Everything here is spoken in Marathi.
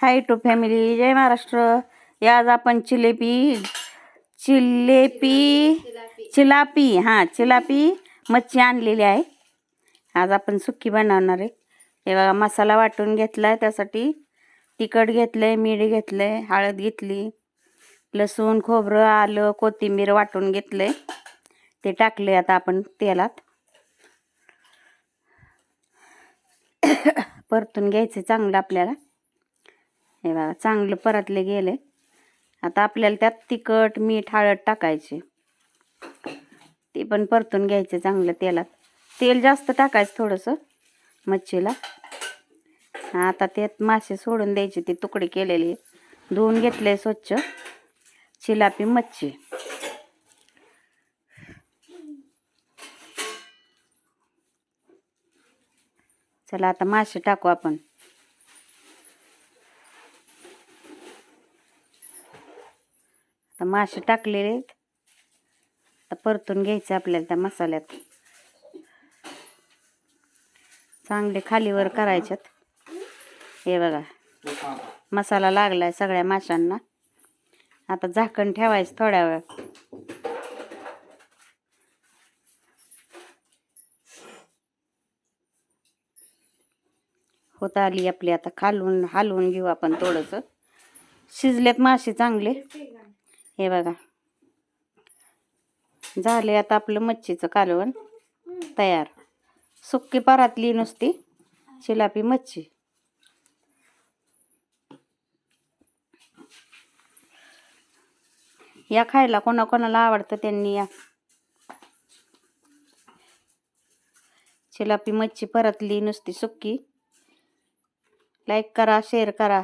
हाय टू फॅमिली, जय महाराष्ट्र. आज आपण चिलापी मच्छी आणलेली आहे. आज आपण सुक्की बनवणार आहे. हे बघा, मसाला वाटून घेतलाय. त्यासाठी तिखट घेतलंय, मीठ घेतलंय, हळद घेतली, लसूण, खोबरं, आलं, कोथिंबीर वाटून घेतलंय. ते टाकले आता आपण तेलात. परतून घ्यायचे चांगलं आपल्याला. हे बघा, चांगलं परतले गेले. आता आपल्याला त्यात तिखट, मीठ, हळद टाकायचे. ते पण परतून घ्यायचे चांगलं तेलात. तेल जास्त टाकायचं थोडंसं मच्छीला. आता त्यात मासे सोडून द्यायचे, ते तुकडे केलेले. धुवून घेतले स्वच्छ चिलापी मच्छी. चला आता मासे टाकू आपण. आता मासे टाकलेले आहेत. आता परतून घ्यायचे आपल्याला त्या मसाल्यात. चांगले खालीवर करायच्यात. हे बघा, मसाला लागलाय सगळ्या माशांना. आता झाकण ठेवायचं थोड्या वेळ. होत आली आपली. आता हलवून घेऊ आपण थोडंसं. शिजलेत मासे चांगले. हे बघा, झाले आता आपलं मच्छीचं कालवण तयार. सुक्की परातली नुसती चिलापी मच्छी. या खायला, कोणाकोणाला आवडतं त्यांनी या. चिलापी मच्छी परतली नुसती सुक्की. लाईक करा, शेअर करा.